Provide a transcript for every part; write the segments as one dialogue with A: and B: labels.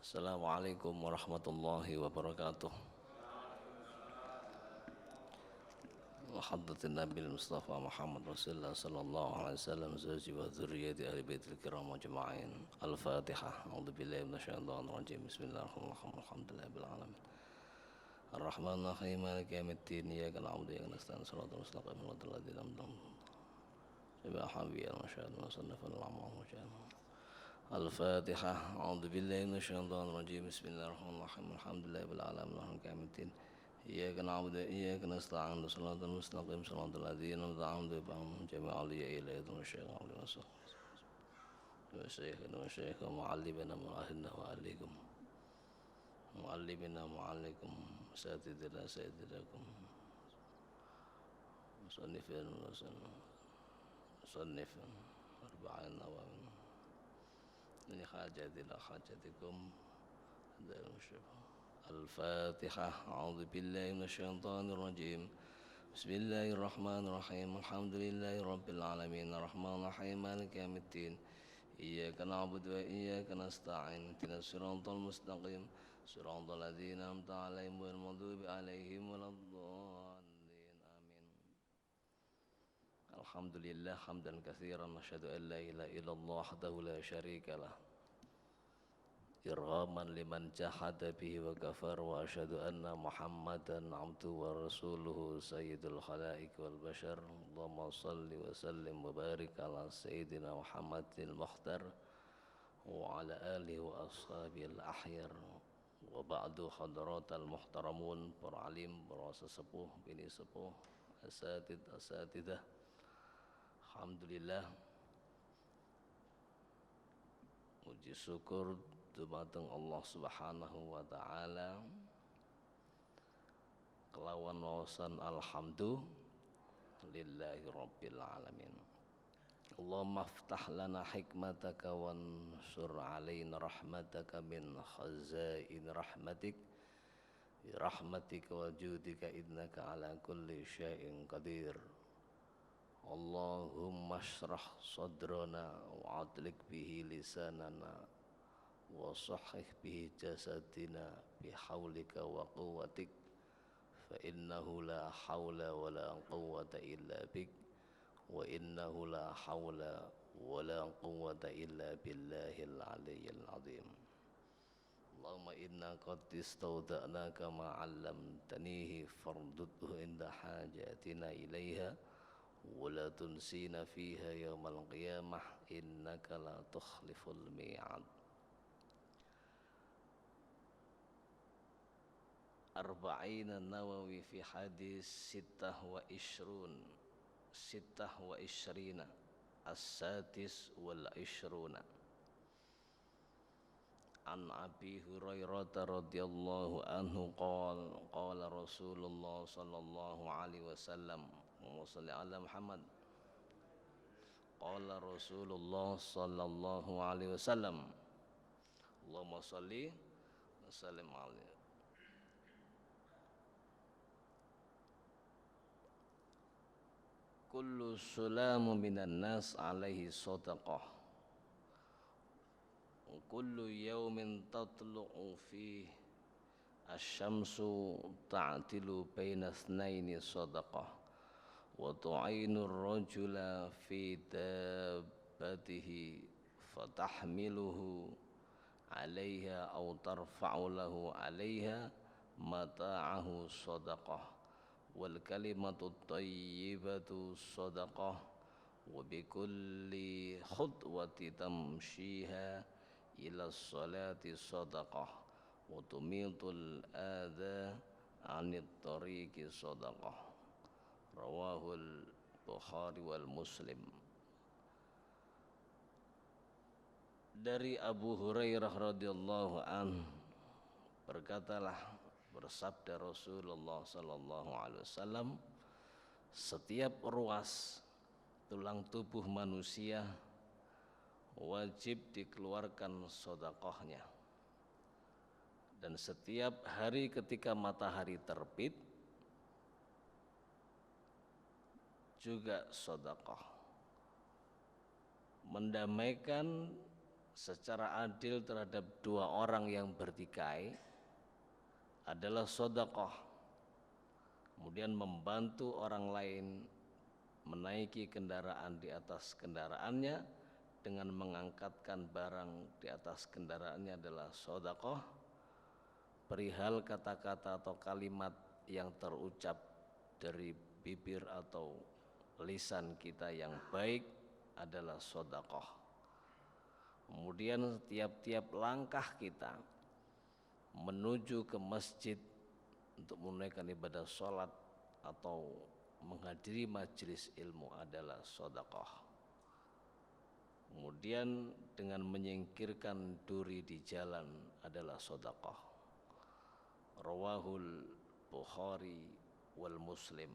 A: Assalamualaikum warahmatullahi wabarakatuh. Muhammadin Nabil Mustafa Muhammad Rasulullah sallallahu alaihi wasallam zawji wa dzurriyyati ahli baitil kiram ajma'in. Al-Fatihah. A'udzubillahi minasyaitonir rajim. Bismillahirrahmanirrahim. Alhamdulillahirabbil alamin. Ar-Rahmanir Rahim. Maliki yaumiddin. Iyyaka na'budu wa iyyaka nasta'in. Shiratal mustaqim. Shiratal ladzina an'amta 'alaihim. Subhanallah wa syahadu musannafan al-amr. Al-Fatihah. A'udzubillahi minasyaitonir rajim. Bismillahirrahmanirrahim. Alhamdulillahirabbil alamin. Maliki yaumiddin. Iyyaka na'budu wa iyyaka nasta'in. Shiratal mustaqim. Shiratal ladzina an'amta 'alaihim. Jami'al lillahi wa syaikhana wa syaikhana wa syaikhana mu'allimina mu'ahidna wa alaikum mu'allimina mu'allikum satidina satidakum musannifin musannifin arba'in awam min hajatina hajatikum hadal musyafah. Al-Fatihah. A'udzu billahi minasyaitonir rajim. Bismillahirrahmanirrahim. Alhamdulillahirabbil alamin. Arrahmanir rahim. Maliki yaumiddin. Iyyaka na'budu wa iyyaka nasta'in. Ihdinas siratal mustaqim. Siratal ladzina an'amta 'alaihim ghairil maghdubi 'alaihim waladdallin. Amin. Alhamdulillah hamdan katsiran asyhadu an la ilaha illallah wahdahu la syarika lah. Irghaman liman jahada bihi wa kafar wa asyhadu anna Muhammadan 'abduhu wa rasuluhu sayyidul khalaiq wal bashar. Allahumma shalli wa sallim wa barik ala sayyidina Muhammadil mukhtar wa ala alihi wa ashabil ahyar. Wa ba'du hadratal muhtaramun, para alim, para sesepuh, bini sepuh, asatidah. Alhamdulillah, puji syukur dumateng Allah Subhanahu wa taala kelawan wawasan alhamdulillahi rabbil alamin. Allahumma aftah lana hikmataka wansur alaina rahmataka min khazain rahmatik bi rahmatika wa judika innaka ala kulli syai'in qadir. Allahumma shrah sadrana wa adlik bihi lisanana wa sahih bihi jasadina bihaulika wa quwwatik fa innahu la hawla wa la quwwata illa bik wa innahu la hawla wa la quwwata illa billahil aliyyil azim. Allahumma inna qad istawda'naka ma 'allamtanihi fardudhu inda hajatina ilaiha wa la tunsina fiha yawmal qiyamah innaka la tukhliful mi'ad. Arba'in an-Nawawi fi hadis sittah wa ishrina as-sadis wal ishruna an Abi Hurairah radhiyallahu anhu qala Rasulullah sallallahu alaihi wasallam wa salli ala Muhammad qala Rasulullah sallallahu alaihi wasallam Allahumma salli wa sallim alaihi. Kullu sulamu minan nas alaihi sadaqah wa kullu yawmin tatlu'u fihi asy-syamsu ta'tilu baina itsnaini sadaqah wa tu'inu ar-rajula fi dabbatihi fatahmiluhu 'alaiha aw tarfa'u lahu 'alaiha mata'ahu sadaqah wal kalimatu thayyibatu sadaqah wa bi kulli khutwati tamshiha ila sholati sadaqah wa tumitul adha 'anit tariqi sadaqah. Rawahul Bukhari wal Muslim. Dari Abu Hurairah radhiyallahu an berkatalah, bersabda Rasulullah sallallahu alaihi wasallam, setiap ruas tulang tubuh manusia wajib dikeluarkan sedekahnya, dan setiap hari ketika matahari terbit juga sedekah, mendamaikan secara adil terhadap dua orang yang bertikai adalah sedekah. Kemudian membantu orang lain menaiki kendaraan di atas kendaraannya dengan mengangkatkan barang di atas kendaraannya adalah sedekah. Perihal kata-kata atau kalimat yang terucap dari bibir atau lisan kita yang baik adalah sedekah. Kemudian tiap-tiap langkah kita menuju ke masjid untuk menunaikan ibadah sholat atau menghadiri majelis ilmu adalah sedekah. Kemudian dengan menyingkirkan duri di jalan adalah sedekah. Rawahul Bukhari wal Muslim.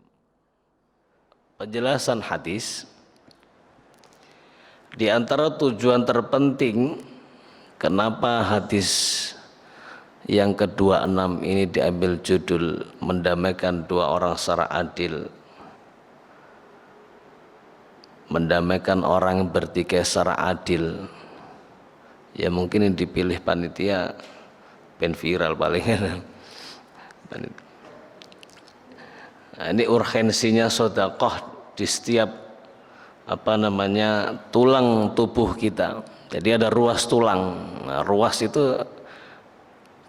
A: Penjelasan hadis, di antara tujuan terpenting kenapa hadis yang ke-26 ini diambil judul mendamaikan dua orang secara adil, mendamaikan orang yang bertikai secara adil, ya mungkin yang dipilih panitia pen viral paling. Nah, ini urgensinya sedekah di setiap tulang tubuh kita. Jadi ada ruas tulang. Nah, ruas itu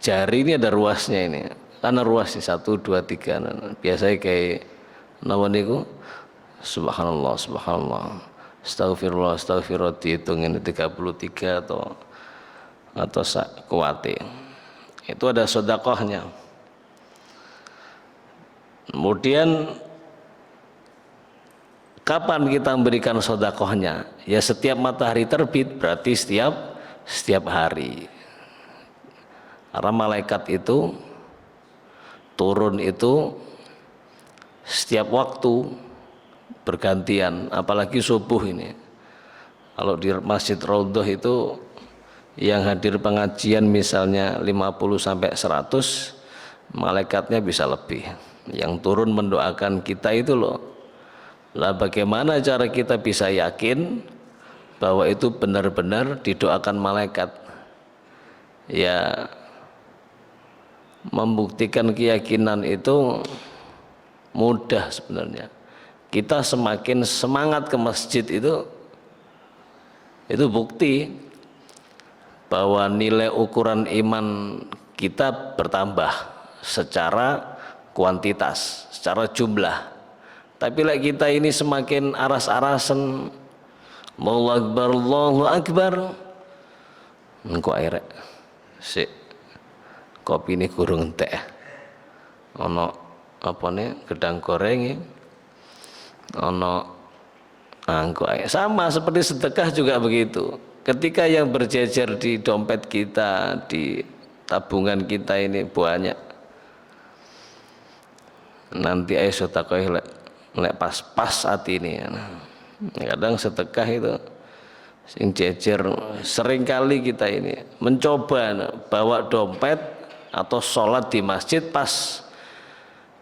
A: jari ini ada ruasnya ini. Karena ruas 1, 2, 3. Nah, biasanya kayak nawa niku subhanallah subhanallah. Astagfirullah astagfirullah dihitung ini 33 atau kuwate. Itu ada sedekahnya. Kemudian kapan kita memberikan sedekahnya? Ya setiap matahari terbit, berarti setiap hari. Karena malaikat itu turun itu setiap waktu bergantian, apalagi subuh ini. Kalau di Masjid Raudhah itu yang hadir pengajian misalnya 50 sampai 100, malaikatnya bisa lebih. Yang turun mendoakan kita itu loh. Lah bagaimana cara kita bisa yakin bahwa itu benar-benar didoakan malaikat? Ya membuktikan keyakinan itu mudah sebenarnya. Kita semakin semangat ke masjid itu bukti bahwa nilai ukuran iman kita bertambah secara kuantitas, secara jumlah. Tapi lagi kita ini semakin aras-arasan, Allahu Akbar, Allahu Akbar. Engko air sik kopi ini kurang entek. Ono apa nih gedang goreng, ono engko air. Sama seperti sedekah juga begitu. Ketika yang berjejer di dompet kita, di tabungan kita ini banyak, nanti ayo sedekah lek pas saat ini. Kadang sedekah itu sing jejer, seringkali kita ini mencoba bawa dompet atau sholat di masjid pas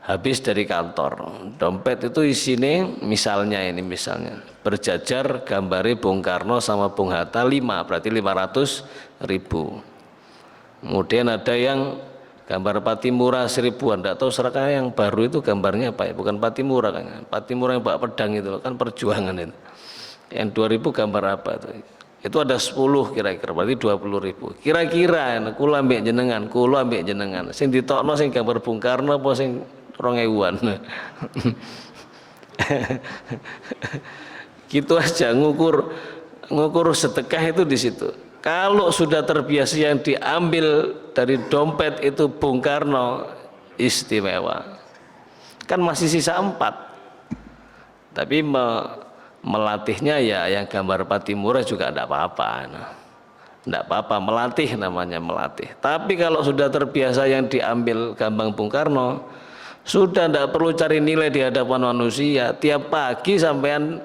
A: habis dari kantor. Dompet itu isinya misalnya berjajar gambari Bung Karno sama Bung Hatta 5, berarti 500.000. Kemudian ada yang gambar Patimura 1000-an, tidak tahu sekarang yang baru itu gambarnya apa ya, bukan Patimura kan, Patimura yang bawa pedang itu kan perjuangan itu. Yang 2000 gambar apa itu ada 10 kira-kira, berarti 20.000 kira-kira. Kula ambek jenengan sing ditokno sing gambar Bung Karno apa sing 2000-an. Gitu aja ngukur sedekah itu di situ. Kalau sudah terbiasa yang diambil dari dompet itu Bung Karno, istimewa. Kan masih sisa 4. Tapi melatihnya ya yang gambar Patimura juga tidak apa-apa. Tidak apa-apa, melatih namanya, melatih. Tapi kalau sudah terbiasa yang diambil gambar Bung Karno, sudah tidak perlu cari nilai di hadapan manusia. Tiap pagi sampean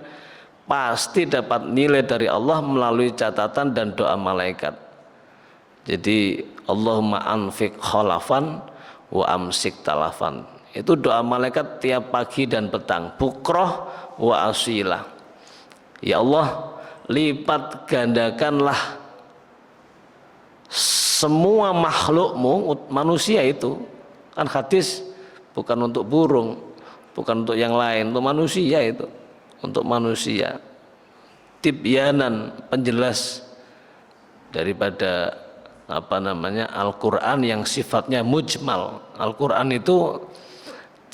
A: pasti dapat nilai dari Allah melalui catatan dan doa malaikat. Jadi Allahumma anfiq khalafan wa amsik talafan. Itu doa malaikat tiap pagi dan petang, bukroh wa asilah. Ya Allah, lipat gandakanlah semua makhlukmu, manusia itu kan hadis bukan untuk burung, bukan untuk yang lain, untuk manusia itu, untuk manusia. Tibyanan, penjelas daripada Al-Quran yang sifatnya mujmal. Al-Quran itu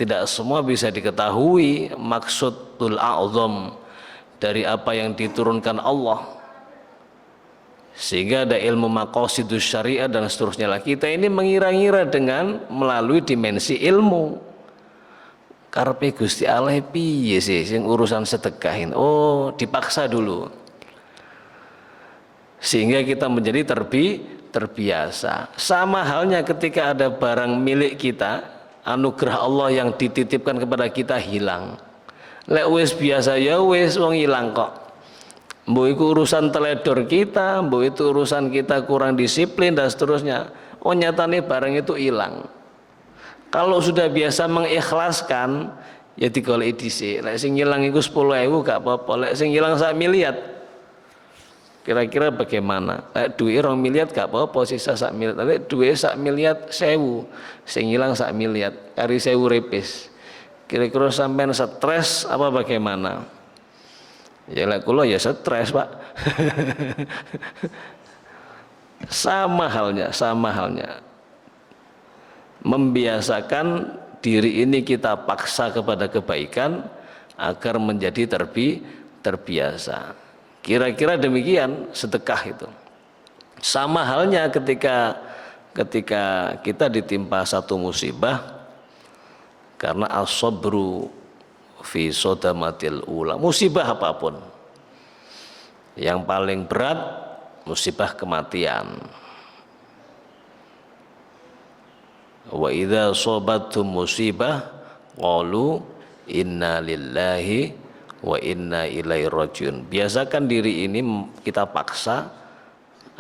A: tidak semua bisa diketahui maksudul a'zam dari apa yang diturunkan Allah, sehingga ada ilmu maqasidus syariah dan seterusnya lah. Kita ini mengira-ngira dengan melalui dimensi ilmu. Karepe Gusti Allah piye sih sing urusan sedekahin? Oh, dipaksa dulu. Sehingga kita menjadi terbiasa. Sama halnya ketika ada barang milik kita, anugerah Allah yang dititipkan kepada kita hilang. Lek wis biasa ya wis wong hilang kok. Mbok itu urusan teledor kita, mbok itu urusan kita kurang disiplin dan seterusnya. Oh nyatane barang itu hilang. Kalau sudah biasa mengikhlaskan, ya digoleki dhisik. Lek sing hilang iku 10.000 gak apa-apa. Lek sing hilang 1 miliar, kira-kira bagaimana? Lek duit 2 miliar gak apa-apa, sisa 1 miliar. Lek duit 1 miliar 1.000, sing hilang 1 miliar, kari 1.000 repis. Kira-kira sampean stres apa bagaimana? Ya lek kula ya stres, Pak. Sama halnya. Membiasakan diri ini kita paksa kepada kebaikan agar menjadi terbiasa. Kira-kira demikian sedekah itu. Sama halnya ketika kita ditimpa satu musibah, karena as-sabru fi sodamatil ula, musibah apapun yang paling berat musibah kematian. Wa idza sobatum musibah qalu inna lillahi wa inna ilaihi rajiun. Biasakan diri ini kita paksa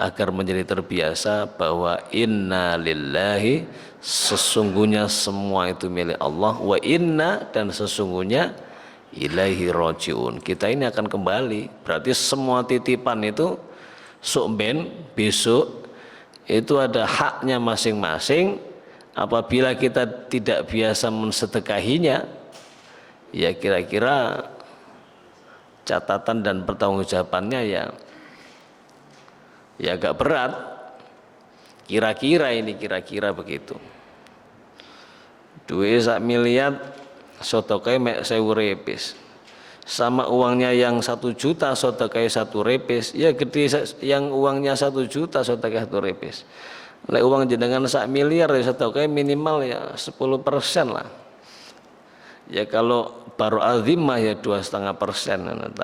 A: agar menjadi terbiasa bahwa inna lillahi, sesungguhnya semua itu milik Allah, wa inna, dan sesungguhnya ilaihi rajiun, kita ini akan kembali. Berarti semua titipan itu sukben besok itu ada haknya masing-masing. Apabila kita tidak biasa mensedekahinya, ya kira-kira catatan dan pertanggungjawabannya ya agak berat. Kira-kira begitu. Duit 1 miliar sedekah mek 1.000 repis. Sama uangnya yang 1 juta sedekah 1 repis, ya gede yang uangnya 1 juta sedekah 1 repis. Lek uang jenengan 1 miliar ya sedekah minimal ya 10% lah. Ya kalau baru azimah ya 2,5%.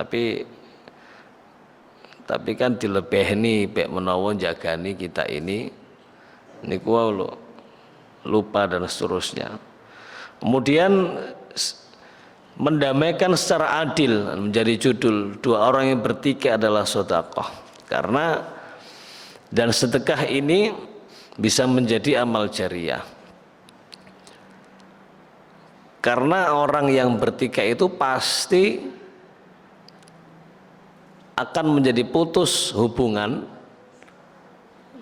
A: Tapi kan dilebihni pek menawa jagani kita ini niku lho, lupa dan seterusnya. Kemudian mendamaikan secara adil menjadi judul. 2 orang yang bertikai adalah sedekah. Karena dan sedekah ini bisa menjadi amal jariah. Karena orang yang bertikai itu pasti akan menjadi putus hubungan,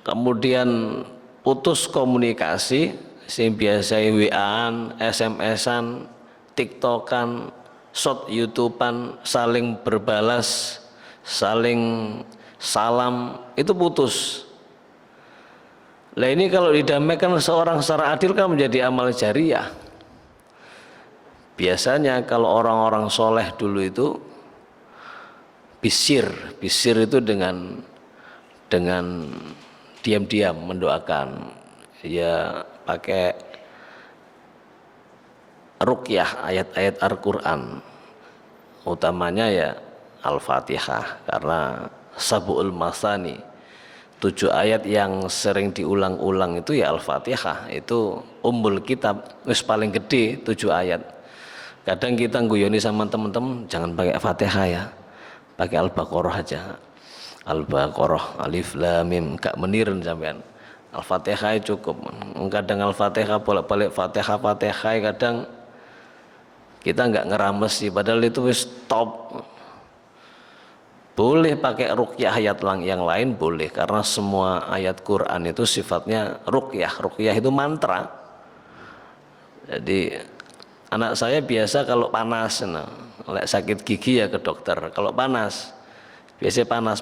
A: kemudian putus komunikasi, sing biasa WA-an, SMS-an, TikTok-an, short YouTube-an, saling berbalas, saling salam, itu putus. Lah ini kalau didamaikan seorang secara adil kan menjadi amal jariah. Biasanya kalau orang-orang soleh dulu itu bisir itu dengan diam-diam mendoakan, ya pakai ruqyah ayat-ayat Al-Quran, utamanya ya Al-Fatihah, karena Sab'ul Masani, 7 ayat yang sering diulang-ulang itu ya Al-Fatihah, itu ummul kitab, wis paling gede 7 ayat. Kadang kita guyoni sama teman-teman, jangan pakai Fatihah ya, pakai Al-Baqarah aja. Al-Baqarah, Alif Lam Mim, gak meniren sampean. Al-Fatihah cukup. Kadang Al-Fatihah bolak-balik Fatihah kadang kita nggak ngerames sih, padahal itu wis top. Boleh pakai ruqyah ayat yang lain boleh, karena semua ayat Quran itu sifatnya ruqyah. Ruqyah itu mantra. Jadi anak saya biasa kalau panas, sakit gigi ya ke dokter. Kalau panas, biasanya panas,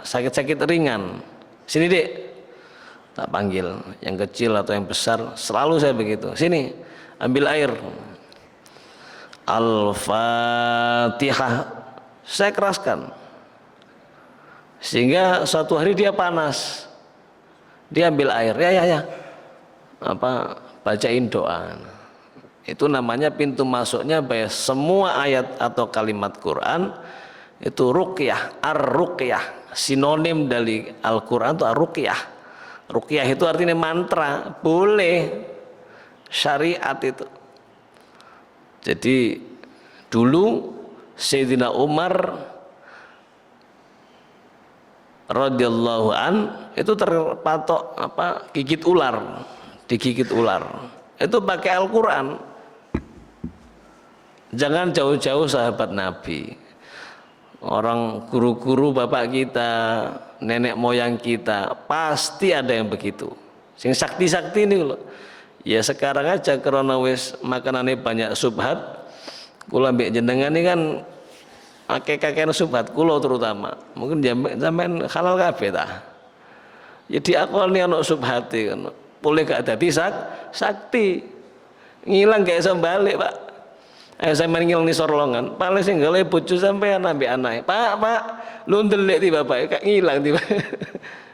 A: sakit-sakit ringan. Sini dek, tak panggil. Yang kecil atau yang besar, selalu saya begitu. Sini, ambil air. Al-Fatihah, saya keraskan. Sehingga suatu hari dia panas, dia ambil air, ya, bacain doa. Itu namanya pintu masuknya bahwa semua ayat atau kalimat Quran itu ruqyah, ar-ruqyah. Sinonim dari Al-Quran itu ar-ruqyah. Ruqyah itu artinya mantra, boleh, syariat itu. Jadi dulu Sayyidina Umar radhiyallahu an itu terpatok gigit ular, digigit ular. Itu pakai Al-Quran. Jangan jauh-jauh sahabat Nabi. Orang guru-guru bapak kita, nenek moyang kita, pasti ada yang begitu. Sing sakti-sakti ini loh. Ya sekarang aja karena wis makanannya banyak subhat. Kula mbek jenengan ini kan kakek-kakek subhat kula terutama. Mungkin sampean halal kabeh ta. Ya diakoni ana subhate kan. Boleh gak dadi sakti. Ngilang gak iso balik, Pak. Ayo sampean ngilang nisor longan. Paling sing gale bojo sampean ambek anake. Pak, lu ndelik ti bapak kak ngilang tiba.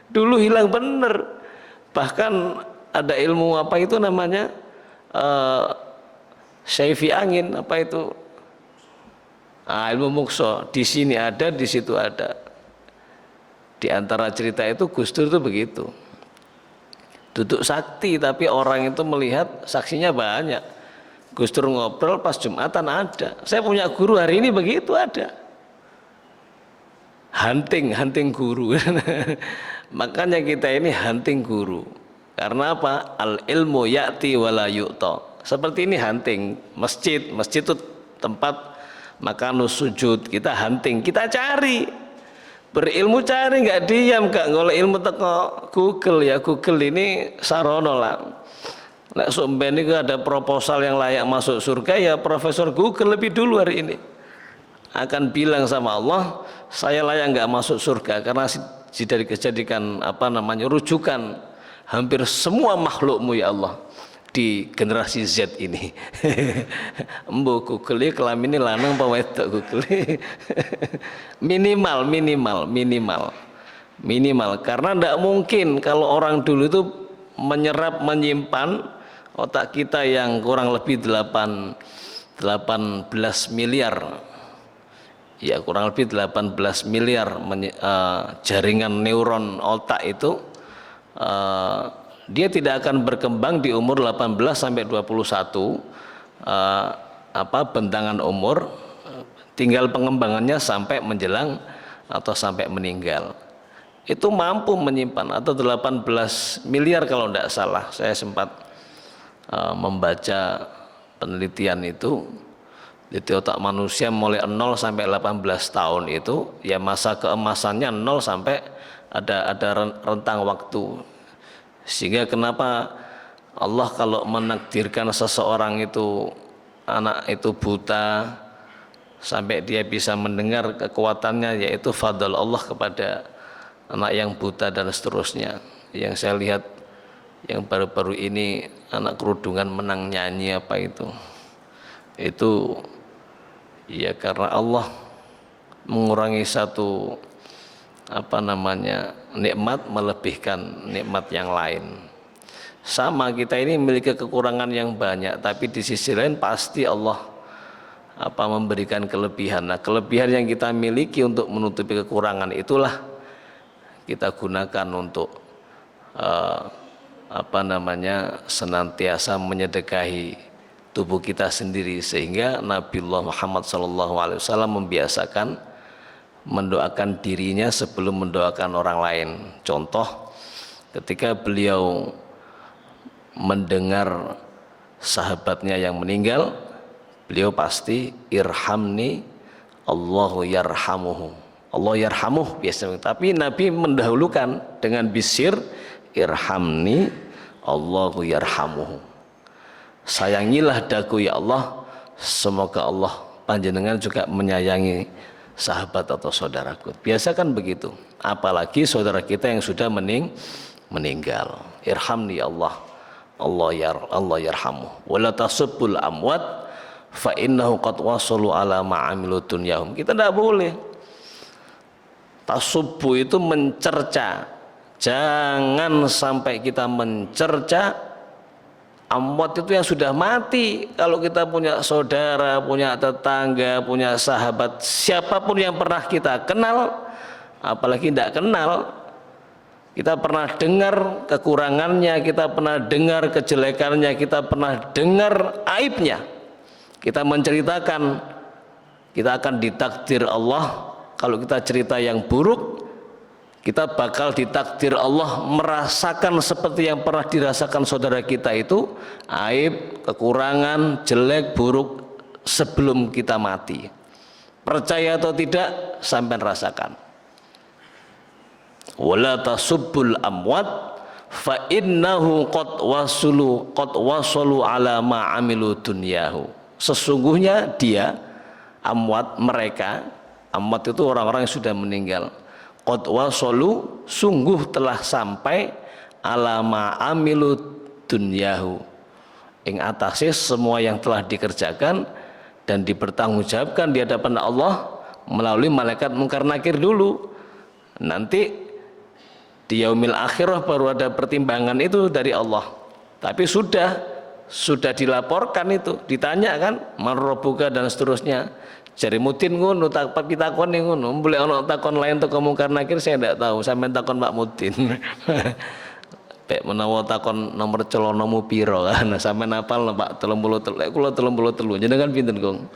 A: Dulu hilang bener. Bahkan ada ilmu apa itu namanya syaifi angin apa itu ilmu mukso, di sini ada, di situ ada. Di antara cerita itu Gus Dur itu begitu, duduk sakti tapi orang itu melihat saksinya banyak. Gus Dur ngobrol pas Jumatan ada. Saya punya guru hari ini begitu ada. Hunting guru. Makanya kita ini hunting guru. Karena apa? Al ilmu ya'ti wala yu'ta. Seperti ini hunting masjid itu tempat makan sujud, kita hunting, kita cari. Berilmu cari, nggak diam, nggak ngoleh ilmu teko Google ya. Google ini sarono lah. Nek somben ini ada proposal yang layak masuk surga ya Profesor Google lebih dulu hari ini akan bilang sama Allah, saya layak nggak masuk surga karena dijadikan rujukan hampir semua makhlukmu ya Allah di generasi Z ini. Mbok Google kelamin ini lanang apa wedok Google. minimal karena tidak mungkin kalau orang dulu itu menyimpan otak kita yang kurang lebih 18 miliar ya, kurang lebih 18 miliar jaringan neuron otak itu dia tidak akan berkembang di umur 18 sampai 21 bentangan umur, tinggal pengembangannya sampai menjelang atau sampai meninggal. Itu mampu menyimpan atau 18 miliar kalau tidak salah. Saya sempat membaca penelitian itu. Jadi otak manusia mulai 0 sampai 18 tahun itu ya masa keemasannya 0 sampai ada rentang waktu. Sehingga kenapa Allah kalau menakdirkan seseorang itu anak itu buta sampai dia bisa mendengar, kekuatannya yaitu fadl Allah kepada anak yang buta dan seterusnya. Yang saya lihat yang baru-baru ini anak kerudungan menang nyanyi apa itu ya karena Allah mengurangi satu nikmat melebihkan nikmat yang lain. Sama kita ini memiliki kekurangan yang banyak, tapi di sisi lain pasti Allah memberikan kelebihan. Nah, kelebihan yang kita miliki untuk menutupi kekurangan itulah kita gunakan untuk senantiasa menyedekahi tubuh kita sendiri, sehingga Nabiullah Muhammad SAW membiasakan mendoakan dirinya sebelum mendoakan orang lain. Contoh, ketika beliau mendengar sahabatnya yang meninggal, beliau pasti irhamni Allahu yarhamuhu, Allah yarhamuh biasa, tapi Nabi mendahulukan dengan bisir irhamni Allahu yarhamuhu, sayangilah daku ya Allah, semoga Allah panjenengan juga menyayangi sahabat atau saudaraku. Biasa kan begitu, apalagi saudara kita yang sudah meninggal. Irhamni Allah, Allah yarhamuh. Wala tasubbul amwat fa innahu qad wasalu ala ma'amilu dunyahum. Kita tidak boleh tasubbu itu mencerca, jangan sampai kita mencerca amwat itu yang sudah mati. Kalau kita punya saudara, punya tetangga, punya sahabat, siapapun yang pernah kita kenal, apalagi tidak kenal, kita pernah dengar kekurangannya, kita pernah dengar kejelekannya, kita pernah dengar aibnya, kita menceritakan, kita akan ditakdir Allah. Kalau kita cerita yang buruk, kita bakal ditakdir Allah merasakan seperti yang pernah dirasakan saudara kita itu, aib, kekurangan, jelek, buruk sebelum kita mati. Percaya atau tidak, sampai rasakan. Wala tasubbul amwat fa innahu qad wasalu ala ma amilu dunyahu. Sesungguhnya dia, amwat, mereka, amwat itu orang-orang yang sudah meninggal, qad wasalu, sungguh telah sampai ala ma amilu dunyahu, ing atase semua yang telah dikerjakan dan dipertanggungjawabkan di hadapan Allah melalui malaikat mungkar nakir dulu. Nanti di yaumil akhirah baru ada pertimbangan itu dari Allah. Tapi sudah dilaporkan itu, ditanya kan, man rabbuka dan seterusnya. Jari Mudin ngono, tak pitakon ngono, boleh ono takon lain teko mungkar nakir saya tidak tahu, sampean takon Pak Mudin. Pek menawa takon nomor celonomu piro kan, sampean hafal Pak 33, kula 33, jenengan pinten Kong?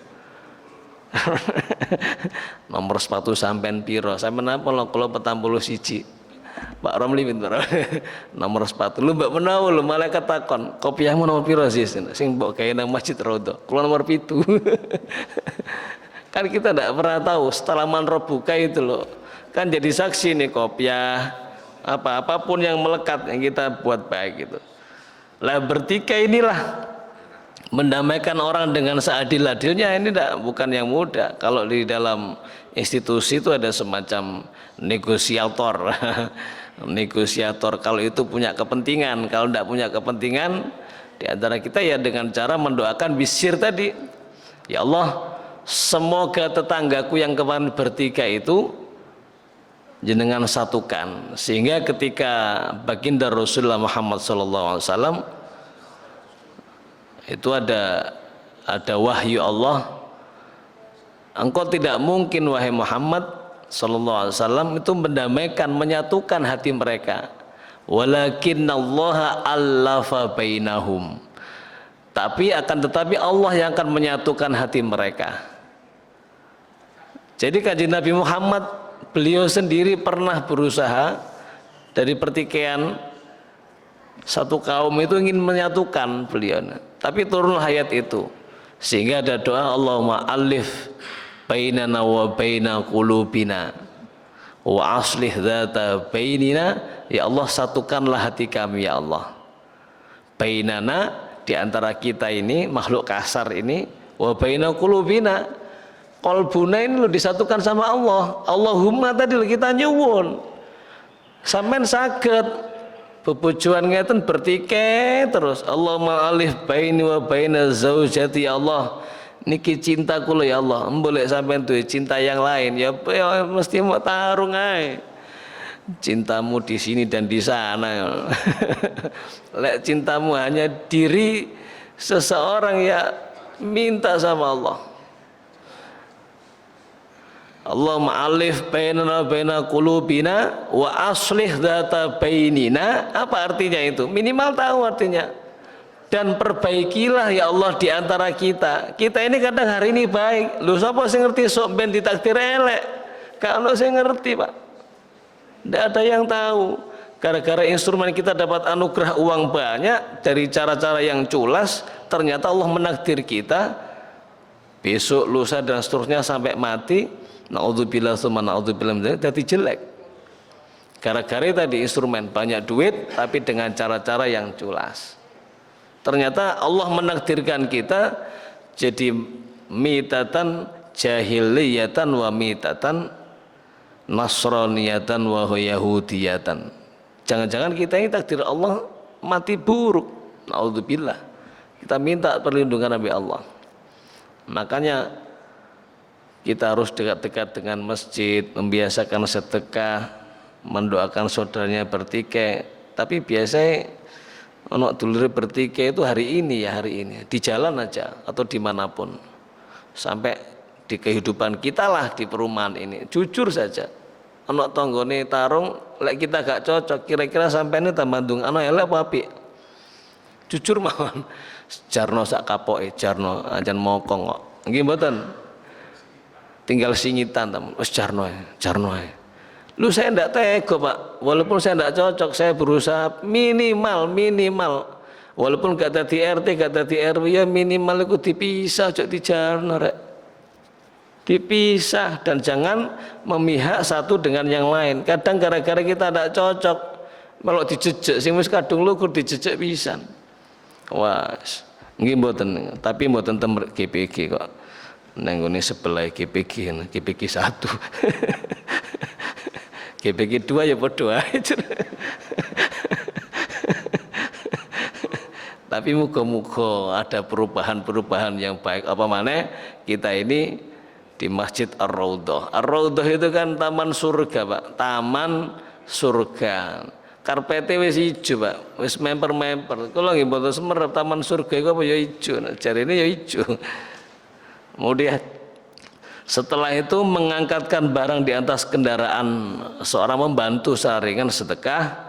A: Nomor sepatu sampean piro, sampean hafal kula 41. Pak Romli pinter. Nomor sepatu lu mbak menawa lu malaikat takon kopiahmu nomor piro sih sing mbok gawe nang Masjid Raudhah, kula nomor 7. Kan kita tidak pernah tahu setelah man rabbuka itu loh, kan jadi saksi nih kopiah apapun yang melekat yang kita buat baik itu. Lah bertikai inilah mendamaikan orang dengan seadil-adilnya, ini bukan yang mudah. Kalau di dalam institusi itu ada semacam negosiator. Negosiator kalau itu punya kepentingan, kalau tidak punya kepentingan di antara kita ya dengan cara mendoakan bisir tadi. Ya Allah, semoga tetanggaku yang kemarin bertikai itu jenengan satukan, sehingga ketika baginda Rasulullah Muhammad SAW itu ada wahyu Allah, engkau tidak mungkin wahai Muhammad sallallahu alaihi wasallam itu mendamaikan, menyatukan hati mereka. Walakinallaha allafa bainahum. Tetapi Allah yang akan menyatukan hati mereka. Jadi kanjeng Nabi Muhammad beliau sendiri pernah berusaha dari pertikaian satu kaum itu ingin menyatukan beliau. Tapi turun ayat itu sehingga ada doa Allahumma alif bainana wa baina qulubina wa aslih dzata bainina, ya Allah satukanlah hati kami ya Allah, bainana di antara kita ini makhluk kasar ini, wa baina qulubina, qalbuna ini lo disatukan sama Allah. Allahumma tadi kita nyuwun sampean saged bebujuan ngeten bertikai terus, Allahumma alif baini wa baina zaujati, ya Allah niki cintaku lo ya Allah, boleh sampean tuh cinta yang lain ya mesti mau tarung ae, cintamu di sini dan di sana. Lek cintamu hanya diri seseorang ya minta sama Allah. Allahumma alif bainana baina qulubina wa aslih dzata bainina. Apa artinya itu? Minimal tahu artinya. Dan perbaikilah ya Allah di antara kita. Kita ini kadang hari ini baik, lu sapa sing ngerti sok ben ditakdir elek? Kalau saya ngerti Pak, tidak ada yang tahu. Gara-gara instrumen kita dapat anugerah uang banyak dari cara-cara yang culas, ternyata Allah menakdir kita besok, lusa dan seterusnya sampai mati, naudzubillah tsumma naudzubillah, jadi jelek. Gara-gara tadi instrumen banyak duit tapi dengan cara-cara yang culas. Ternyata Allah menakdirkan kita jadi mitatan jahiliyatan wa mitatan nasraniyatan wa yahudiyatan. Jangan-jangan kita ini takdir Allah mati buruk. Naudzubillah. Kita minta perlindungan dari Allah. Makanya kita harus dekat-dekat dengan masjid, membiasakan sedekah, mendoakan saudaranya bertikai. Tapi biasanya ono dulure bertikai itu hari ini, di jalan aja atau dimanapun, sampai di kehidupan kita lah di perumahan ini. Jujur saja, ono tonggone tarung, lek kita gak cocok, kira-kira sampai ini tambah ndung ano elek apa apik? Jujur mawon. Jarno sak kapoke, jarno ajan mokong kok. Nggih mboten. Tinggal singitan teman. Wis jarno ae. Lu saya ndak tega, Pak. Walaupun saya ndak cocok, saya berusaha minimal. Walaupun gak dadi RT, gak dadi RW, ya minimal iku dipisah, ojo dijarno rek. Dipisah dan jangan memihak satu dengan yang lain. Kadang gara-gara kita ndak cocok, melok dijejek sing wis kadung lugur dijejek pisan. Wah, nggih mboten, tapi mboten tem GPG kok. Nang ngene sebelah GPG 1. GPG 2 ya padha ae. Tapi muga-muga ada perubahan-perubahan yang baik. Apa maneh kita ini di Masjid Ar-Raudhah. Ar-Raudhah itu kan taman surga, Pak. Taman surga. Karpete wis ijo, Pak. Wis memper-memper. Kula nggih mboten semerep taman surga iku apa ya ijo. Jarine ya ijo. Kemudian setelah itu mengangkatkan barang di atas kendaraan, seorang membantu saringan sedekah.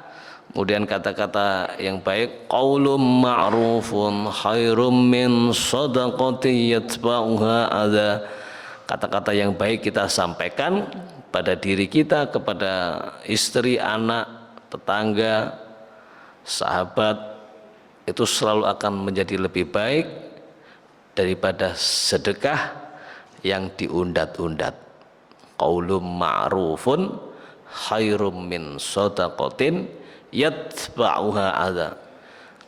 A: Kemudian kata-kata yang baik, qaulun ma'rufun khairum min shadaqati yatba'uha adza. Kata-kata yang baik kita sampaikan pada diri kita, kepada istri, anak, tetangga, sahabat, itu selalu akan menjadi lebih baik daripada sedekah yang diundat-undat. Qaulun ma'rufun khairum min shadaqatin yatba'uha adza.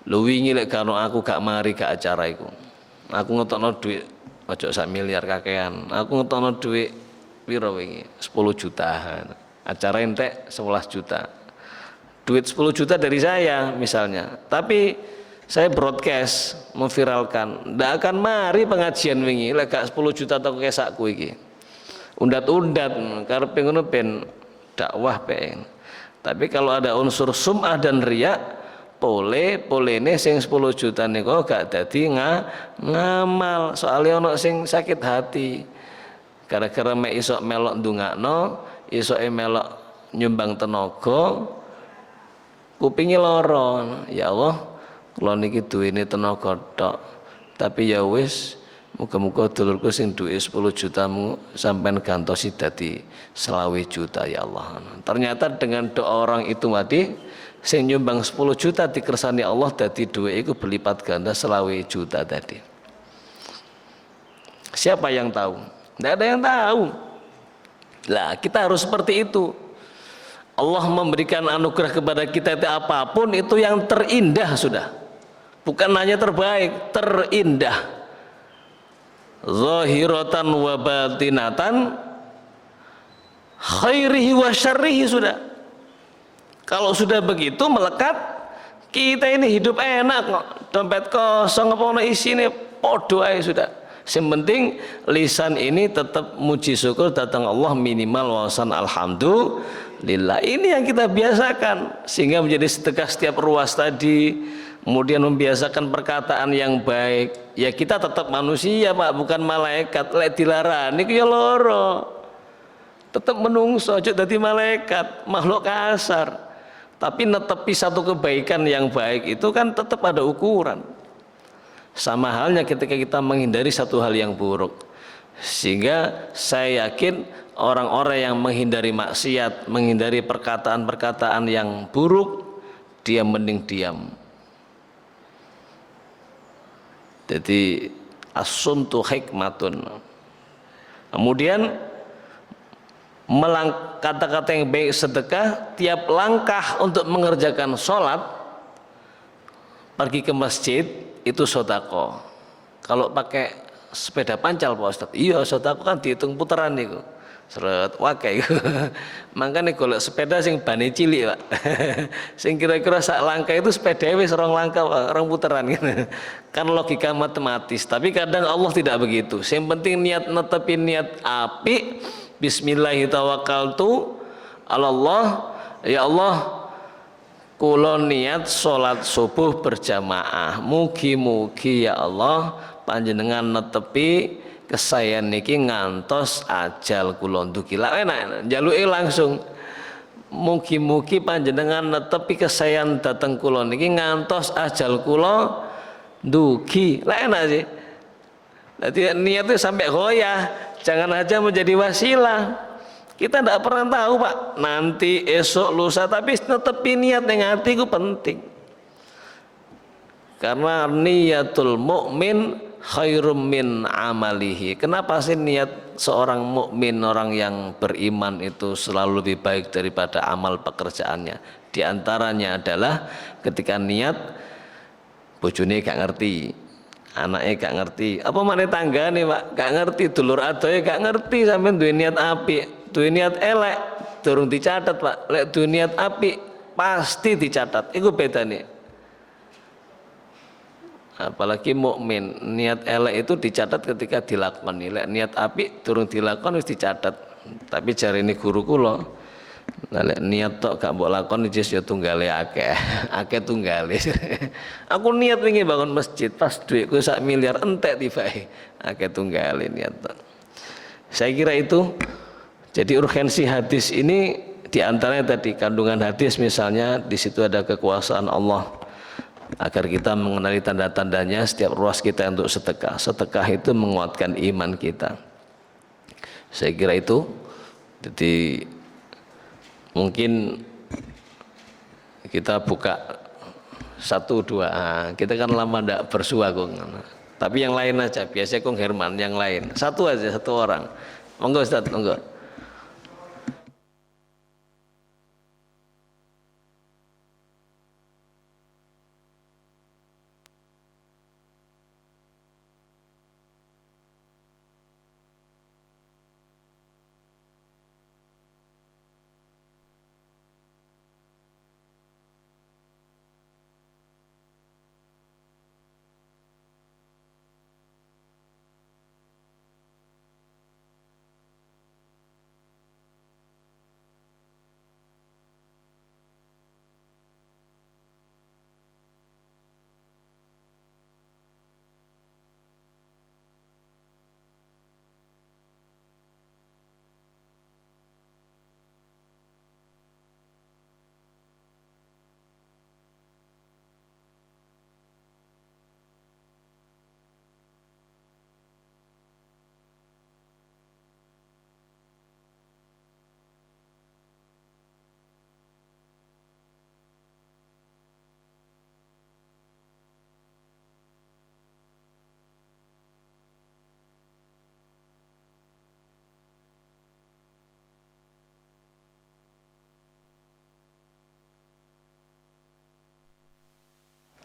A: Lu wingi lek karo aku gak mari ke acara iku, aku ngetokno duit ojo 1 miliar kakean, aku ngetokno duit pira wingi 10 juta, acara entek 11 juta, duit 10 juta dari saya misalnya, tapi saya broadcast, memviralkan, ndak akan mari pengajian wingi lek gak 10 juta atau kesakku iki. Undat-undat karepe ngono ben dakwah pengen. Tapi kalau ada unsur sum'ah dan riya, polene sing 10 juta niku gak dadi ngamal. Soalnya ono sing sakit hati gara-gara mek iso melok ndongakno, iso melok nyumbang tenaga, kupinge lara. Ya Allah, kula niki duwene tenaga tok, tapi ya wis, muga-muga dulurku sing duwe 10 jutamu sampean gantosi dadi 20 juta ya Allah. Ternyata dengan doa orang itu tadi, sing nyumbang 10 juta dikersani Allah dadi duwe iku berlipat ganda 20 juta tadi. Siapa yang tahu? Tidak ada yang tahu. Lah kita harus seperti itu. Allah memberikan anugerah kepada kita itu apapun itu yang terindah sudah. Bukan hanya terbaik, terindah. Zahiratan wa batinatan khairihi wa syarrihi sudah. Kalau sudah begitu melekat, kita ini hidup enak kok. Dompet kosong apa ono isine podo ae sudah. Yang penting lisan ini tetap muji syukur datang Allah, minimal wawasan alhamdulillah. Ini yang kita biasakan sehingga menjadi sedekah setiap ruas tadi. Kemudian membiasakan perkataan yang baik. Ya kita tetap manusia, Pak, bukan malaikat. Lek dilarang niku ya loro. Tetap menungso, aja dadi malaikat, makhluk kasar. Tapi netepi satu kebaikan yang baik itu kan tetap ada ukuran. Sama halnya ketika kita menghindari satu hal yang buruk. Sehingga saya yakin orang-orang yang menghindari maksiat, menghindari perkataan-perkataan yang buruk, dia mending diam. Jadi As-sumtu hikmatun. Kemudian kata-kata yang baik sedekah, tiap langkah untuk mengerjakan sholat, pergi ke masjid itu sodako. Kalau pakai sepeda pancal Pak Ustadz, iya sodako kan dihitung putaran itu. Seret wakai. Makanya golek sepeda sing bane cilik, Pak. Sing kira-kira sak langkah itu sepeda wis rong langkah, rong putaran gitu. Kan logika matematis, tapi kadang Allah tidak begitu. Yang penting niat, netepin niat api. Bismillahirrahmanirrahim. Allah, ya Allah, kula niat sholat subuh berjamaah. Mugi-mugi ya Allah panjenengan netepi kesayan niki ngantos ajal kula ndugi. Lah enak njaluke langsung. Mugi-mugi panjenengan netepi kesayan dateng kula niki ngantos ajal kula ndugi. Lah enak sih. Jadi niat itu sampai goyah, jangan aja menjadi wasilah. Kita tidak pernah tahu Pak, nanti esok lusa, tapi netepi niat yang hati itu penting. Karena niatul mukmin khairum min amalihi. Kenapa sih niat seorang mukmin, orang yang beriman itu selalu lebih baik daripada amal pekerjaannya? Di antaranya adalah ketika niat bojone gak ngerti, anaknya gak ngerti, apa mana tangga nih Pak gak ngerti, dulur adoe gak ngerti, sampai duwe niat api, duwe niat elek durung dicatat Pak. Lek duwe niat api pasti dicatat, itu beda nih. Apalagi mukmin, niat elek itu dicatat ketika dilakoni. Lek niat api durung dilakoni wis dicatat. Tapi jari ini guru kula, lek niat tok gak mbok lakoni jis ya tunggale akeh. Akeh tunggale. Aku niat wingi bangun masjid, pas duitku 1 miliar entek tibae. Akeh tunggale niat tok. Saya kira itu. Jadi urgensi hadis ini diantaranya tadi kandungan hadis, misalnya di situ ada kekuasaan Allah agar kita mengenali tanda-tandanya setiap ruas kita untuk sedekah. Sedekah itu menguatkan iman kita. Saya kira itu. Jadi mungkin kita buka 1, 2. Kita kan lama tidak bersua Kung. Tapi yang lain aja, biasanya Kung Herman yang lain. Satu aja, 1 orang. Monggo Ustaz, monggo.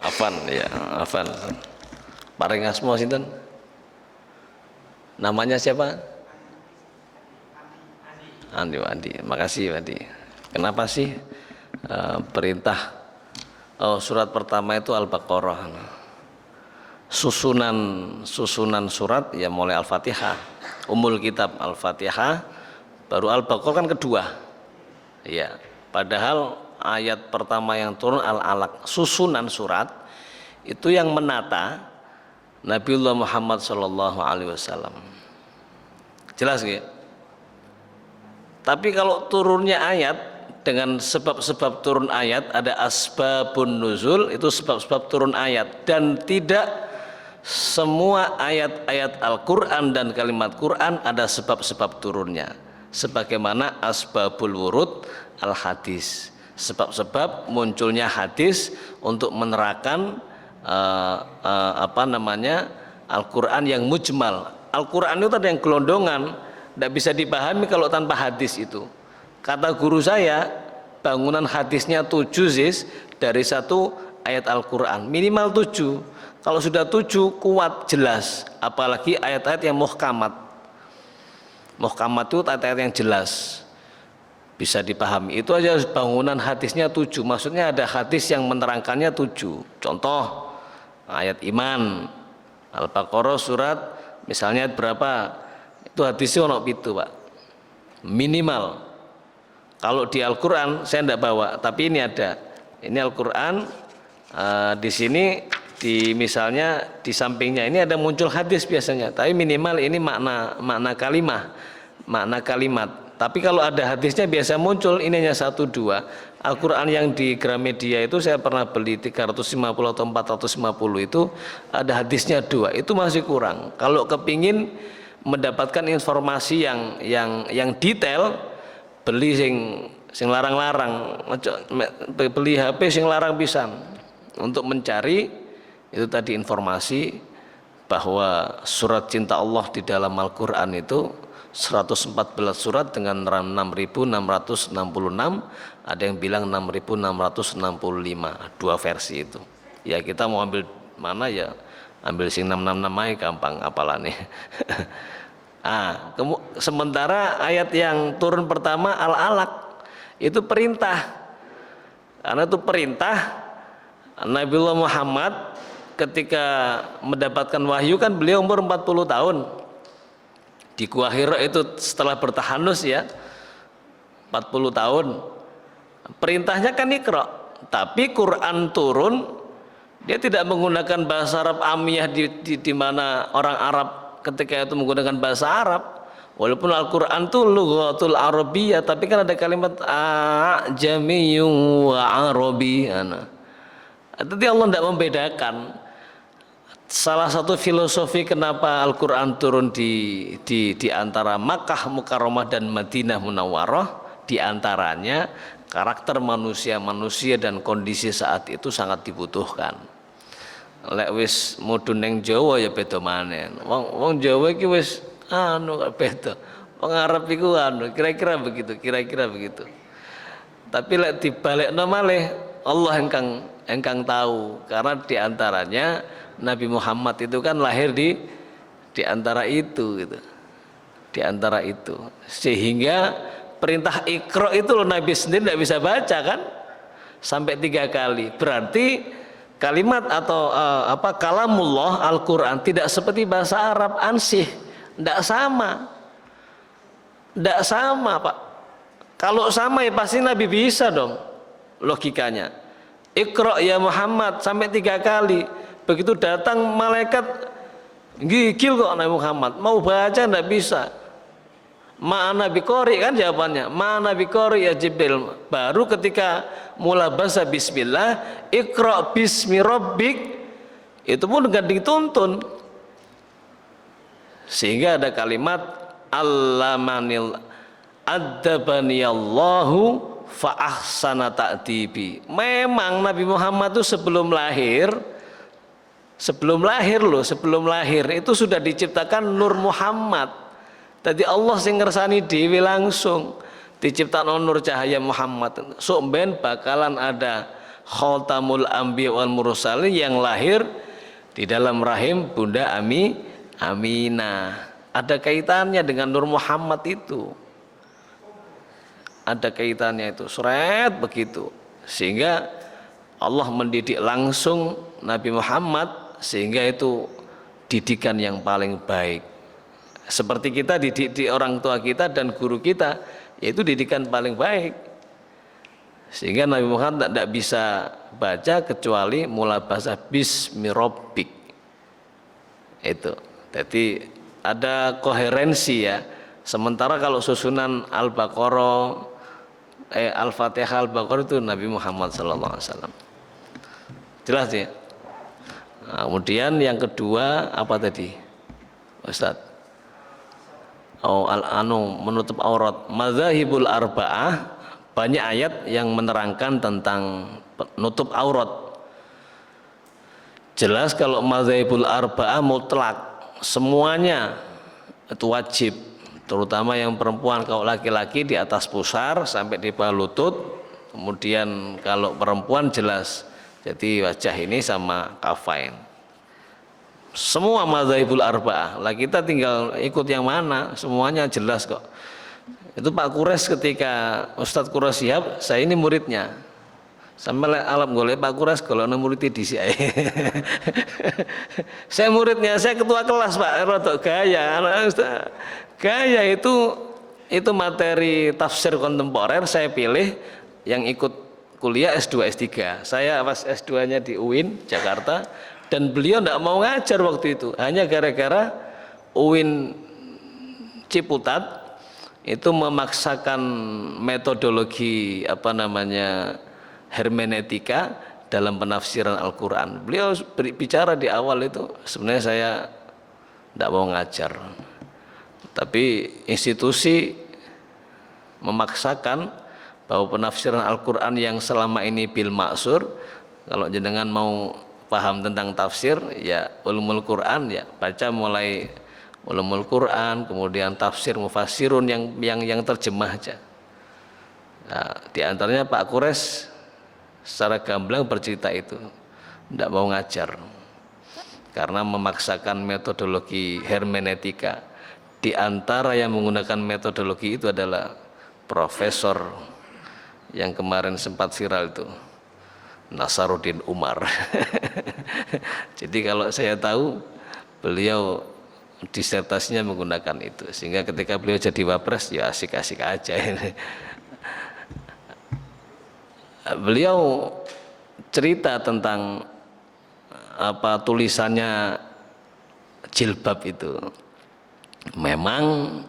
A: Afan ya, Afan. Paring asma sinten? Namanya siapa? Andi. Makasih Andi. Kenapa sih perintah surat pertama itu Al-Baqarah? Susunan surat ya mulai Al-Fatihah. Umul kitab Al-Fatihah, baru Al-Baqarah kan kedua. Ya, padahal ayat pertama yang turun Al-Alaq, susunan surat itu yang menata Nabiullah Muhammad SAW. Jelas gak? Tapi kalau turunnya ayat dengan sebab-sebab turun ayat, ada asbabun nuzul, itu sebab-sebab turun ayat, dan tidak semua ayat-ayat Al-Quran dan kalimat Quran ada sebab-sebab turunnya, sebagaimana asbabul wurud al-hadis, sebab-sebab munculnya hadis untuk menerangkan Al-Quran yang mujmal. Al-Quran itu ada yang gelondongan, tidak bisa dipahami kalau tanpa hadis itu. Kata guru saya, bangunan hadisnya 7 zis dari satu ayat Al-Quran, minimal 7. Kalau sudah 7 kuat jelas, apalagi ayat-ayat yang muhkamat. Muhkamat itu ayat-ayat yang jelas, bisa dipahami. Itu aja bangunan hadisnya 7. Maksudnya ada hadis yang menerangkannya 7. Contoh ayat iman Al-Baqarah surat misalnya berapa, itu hadisnya ono pitu Pak, minimal. Kalau di Al-Quran saya tidak bawa, tapi ini ada. Ini Al-Quran, di sini di misalnya di sampingnya ini ada muncul hadis biasanya, tapi minimal ini makna kalimat. Tapi kalau ada hadisnya biasa muncul, ini hanya 1-2. Al-Quran yang di Gramedia itu saya pernah beli 350 atau 450, itu ada hadisnya 2, itu masih kurang. Kalau kepingin mendapatkan informasi yang detail, beli sing larang-larang, beli HP sing larang pisan untuk mencari itu tadi informasi bahwa surat cinta Allah di dalam Al-Quran itu 114 surat dengan 6.666, ada yang bilang 6.665, 2 versi itu. Ya kita mau ambil mana ya, ambil sing 666 aja gampang apalane. Sementara ayat yang turun pertama Al-Alaq itu perintah, karena itu perintah. Nabiullah Muhammad ketika mendapatkan wahyu kan beliau umur 40 tahun di Gua Hira itu, setelah bertahanus ya 40 tahun. Perintahnya kan Iqra, tapi Quran turun dia tidak menggunakan bahasa Arab amiyah di mana orang Arab ketika itu menggunakan bahasa Arab. Walaupun Al-Quran itu lughatul Arabiyyah, tapi kan ada kalimat ajamiyyun wa arabi. Jadi Allah tidak membedakan. Salah satu filosofi kenapa Al-Quran turun di antara Makkah Mukarramah dan Madinah Munawwarah, di antaranya karakter manusia dan kondisi saat itu sangat dibutuhkan. Lek wis mudhun ning Jawa ya beda maneh. Wong Jawa iki wis beda. Wong Arab iku kira-kira begitu. Tapi lek dibalekno malih Allah engkang tahu, karena di antaranya Nabi Muhammad itu kan lahir di antara itu gitu. Di antara itu. Sehingga perintah Iqra itu loh Nabi sendiri tidak bisa baca kan? Sampai 3 kali. Berarti kalimat atau kalamullah Al-Quran tidak seperti bahasa Arab ansih, tidak sama Pak. Kalau sama ya pasti Nabi bisa dong, logikanya. Iqra ya Muhammad sampai 3 kali, begitu datang malaikat gigil kok Nabi Muhammad, mau baca tidak bisa. Ma'ana biqori kan jawabannya, ma'ana biqori ya Jibril. Baru ketika mula bahasa bismillah, Iqra bismi rabbik, itu pun enggak dituntun. Sehingga ada kalimat allamanil adabani Allahu fa ahsana ta'dibi. Memang Nabi Muhammad itu sebelum lahir itu sudah diciptakan Nur Muhammad. Tadi Allah sing ngersani dewi langsung diciptakan nur cahaya Muhammad. Sok ben bakalan ada khatamul anbiya wal mursalin yang lahir di dalam rahim Bunda Aminah. Ada kaitannya dengan Nur Muhammad itu. Ada kaitannya itu, seret begitu. Sehingga Allah mendidik langsung Nabi Muhammad, sehingga itu didikan yang paling baik. Seperti kita didik orang tua kita dan guru kita, yaitu didikan paling baik. Sehingga Nabi Muhammad tidak bisa baca kecuali mula bahasa bismi rabbik. Itu. Jadi ada koherensi ya. Sementara kalau susunan Al-Baqarah, Al-Fatihah, Al-Baqarah itu Nabi Muhammad SAW. Jelas ya. Nah, kemudian yang kedua apa tadi, Ustaz? Menutup aurat. Madzahibul arba'ah, banyak ayat yang menerangkan tentang nutup aurat. Jelas kalau madzhabul arba'ah mutlak, semuanya itu wajib, terutama yang perempuan. Kalau laki-laki di atas pusar sampai di bawah lutut, kemudian kalau perempuan jelas, jadi wajah ini sama kafain. Semua madzhabul arba'ah, lah kita tinggal ikut yang mana, semuanya jelas kok. Itu Pak Kures ketika Ustadz Kures Shihab, saya ini muridnya. Sampai alam golek Pak Kures kalau murid di sini. Saya muridnya, saya ketua kelas Pak, rodok gaya. Gaya itu materi tafsir kontemporer saya pilih yang ikut kuliah S2 S3. Saya pas S2-nya di UIN Jakarta, dan beliau tidak mau ngajar waktu itu, hanya gara-gara UIN Ciputat itu memaksakan metodologi hermeneutika dalam penafsiran Al-Quran. Beliau bicara di awal itu, sebenarnya saya tidak mau ngajar, tapi institusi memaksakan bahwa penafsiran Al-Quran yang selama ini bil maksur, kalau jenengan mau paham tentang tafsir, ya ulumul Quran, ya baca mulai ulumul Quran, kemudian tafsir mufassirun yang terjemah aja. Nah, di antaranya Pak Kures secara gamblang bercerita itu tidak mau ngajar karena memaksakan metodologi hermeneutika. Di antara yang menggunakan metodologi itu adalah profesor yang kemarin sempat viral itu, Nasaruddin Umar. Jadi kalau saya tahu, beliau disertasinya menggunakan itu, sehingga ketika beliau jadi wapres ya asik-asik aja. Beliau cerita tentang tulisannya jilbab itu. Memang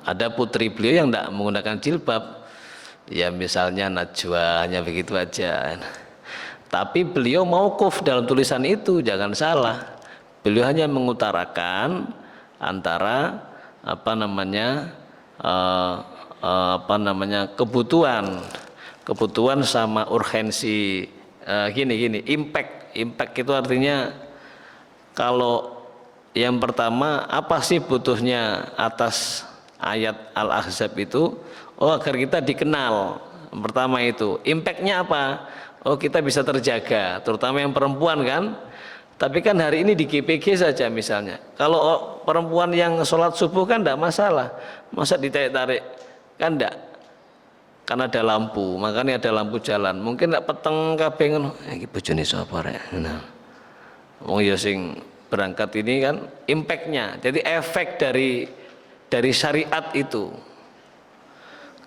A: ada putri beliau yang tidak menggunakan jilbab, ya misalnya Najwa, hanya begitu aja. Tapi beliau mauquf dalam tulisan itu, jangan salah. Beliau hanya mengutarakan antara kebutuhan sama urgensi. Gini, impact itu artinya, kalau yang pertama, apa sih butuhnya atas ayat Al-Ahzab itu? Agar kita dikenal. Pertama itu, impactnya apa? Kita bisa terjaga, terutama yang perempuan kan. Tapi kan hari ini di GPG saja misalnya, kalau perempuan yang sholat subuh kan tidak masalah, masa ditarik-tarik kan tidak, karena ada lampu, makanya ada lampu jalan. Mungkin tidak peteng kabeh ngono, iki bojone sapa rek. Nah, wong ya sing berangkat ini kan impactnya, jadi efek dari syariat itu.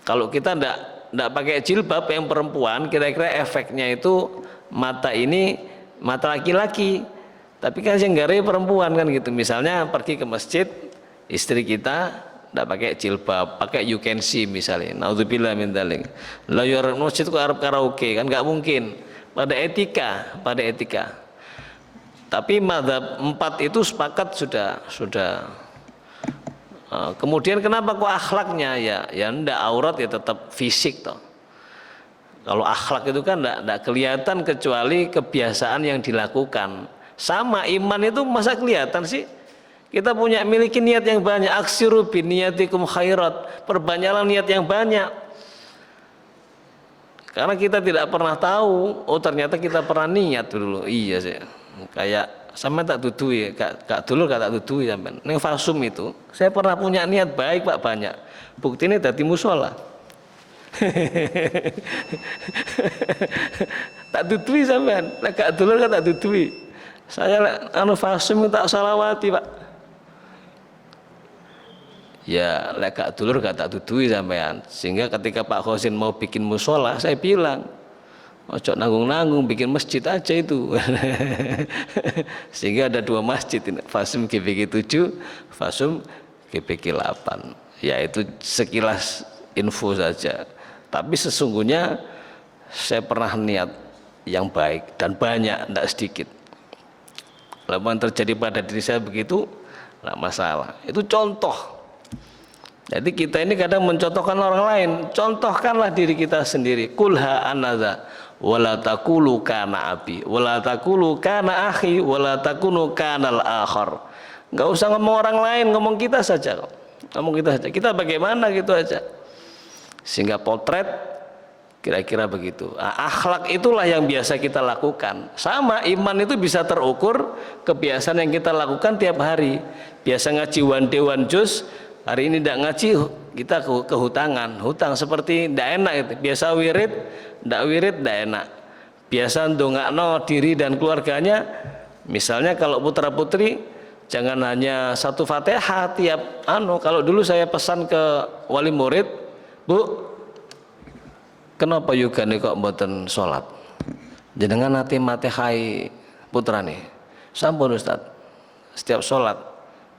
A: Kalau kita tidak pakai jilbab yang perempuan, kira-kira efeknya itu mata ini mata laki-laki, tapi kan yang gare perempuan kan gitu. Misalnya pergi ke masjid, istri kita tidak pakai jilbab, pakai you can see misalnya, naudzubillah min dzalik. Lah yo masjid kok arep karaoke kan nggak mungkin. Pada etika. Tapi madzhab 4 itu sepakat sudah. Kemudian kenapa kok akhlaknya ya ndak, aurat ya tetap fisik toh. Kalau akhlak itu kan ndak kelihatan kecuali kebiasaan yang dilakukan. Sama iman itu masa kelihatan sih? Kita miliki niat yang banyak. Aksiru bin niyatikum khairat, perbanyaklah niat yang banyak. Karena kita tidak pernah tahu, ternyata kita pernah niat dulu. Iya sih. Kayak sama tak dudui, kak dulu tak dudui sampean. Ning fasum itu, saya pernah punya niat baik Pak, banyak. Buktinya dadi mushola. Tak dudui sampean, kak dulu tak dudui. Saya fasum tak salawati Pak. Ya lek gak dulur gak tak dudui sampean. Sehingga ketika Pak Khosin mau bikin mushola, saya bilang, ojo nanggung-nanggung, bikin masjid aja itu. Sehingga ada 2 masjid, Fasum GBG 7, Fasum GBG 8. Ya itu sekilas info saja. Tapi sesungguhnya saya pernah niat yang baik dan banyak, tidak sedikit. Kalau yang terjadi pada diri saya begitu, tidak masalah. Itu contoh. Jadi kita ini kadang mencontohkan orang lain, contohkanlah diri kita sendiri. Kulha anadza wala taqulu kana abi wala taqulu kana akhi wala takunu kanal akhar. Enggak usah ngomong orang lain, ngomong kita saja kok. Ngomong kita saja. Kita bagaimana gitu aja. Sehingga potret kira-kira begitu. Akhlak itulah yang biasa kita lakukan. Sama iman itu bisa terukur kebiasaan yang kita lakukan tiap hari. Biasa ngaji one day one juz, hari ini tidak ngaji, kita kehutangan. Hutang seperti tidak enak itu. Biasa wirid, tidak enak. Biasa ndongakno diri dan keluarganya. Misalnya kalau putra putri, jangan hanya satu Fatihah tiap kalau dulu saya pesan ke wali murid, Bu, kenapa yugane kok mboten sholat? Jenengan nate matehai putrane. Sampun Ustaz. Setiap sholat.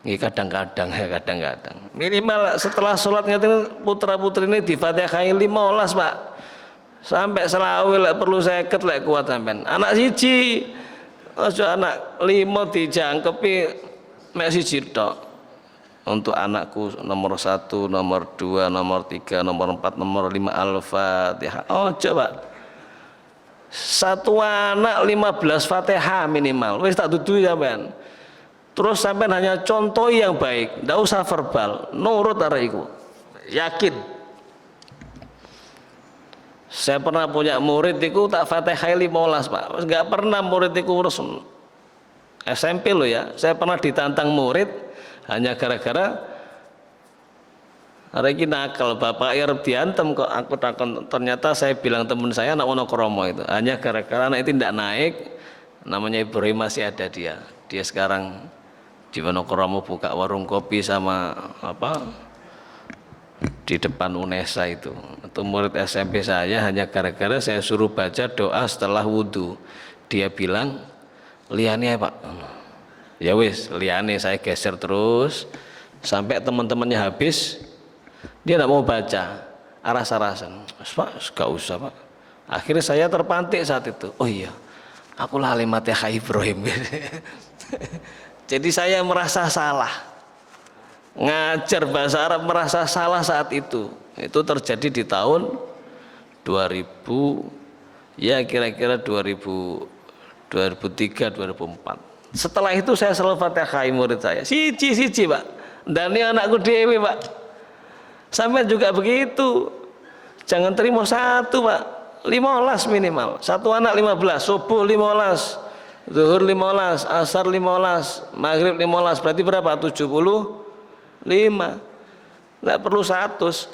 A: Nggih kadang-kadang ya kadang-kadang. Minimal setelah sholat ngeten putra putri ini di Fatihai 15, Pak. Sampai selawe lek perlu 50 lek kuat sampean. Anak siji. Aja anak 5 dijangkepi mek siji tok. Untuk anakku nomor 1, nomor 2, nomor 3, nomor 4, nomor 5 Al-Fatihah. Oh coba satu anak 15 Fatihah minimal. Wis tak dudu sampean. Terus sampean hanya contoh yang baik, ndak usah verbal, nurut arek iku. Yakin. Saya pernah punya murid iku tak Fatihah 15, Pak. Enggak pernah murid iku urus SMP loh ya. Saya pernah ditantang murid hanya gara-gara hari ini nakal, bapak arep diantem kok aku takon, ternyata saya bilang teman saya anak Wonokromo itu hanya gara-gara anak itu tidak naik, namanya Ibrahim masih ada dia sekarang di Wonokromo buka warung kopi sama di depan UNESA itu murid SMP saya, hanya gara-gara saya suruh baca doa setelah wudhu, dia bilang liane ya Pak. Ya wis, liane saya geser terus sampai teman-temannya habis, dia tidak mau baca, aras-arasan. Pak, gak usah Pak. Akhirnya saya terpantik saat itu. Oh iya, aku lali Fatihah Ibrahim. Jadi saya merasa salah, ngajar bahasa Arab merasa salah saat itu. Itu terjadi di tahun 2000, ya kira-kira 2003, 2004. Setelah itu saya selalu Fatihah murid saya. Siji Pak. Dan ini anakku dewe Pak. Sampai juga begitu. Jangan terima satu Pak. 15 minimal. Satu anak 15. Subuh 15. Zuhur 15. Asar 15. Maghrib 15. Berarti berapa? 75. Nggak perlu 100.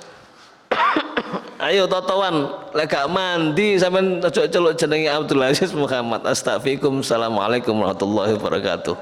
A: Ayo totowan, lek gak mandi sampean celuk jenenge Abdul Aziz Muhammad. Astagfirullahaladzim. Assalamualaikum warahmatullahi wabarakatuh.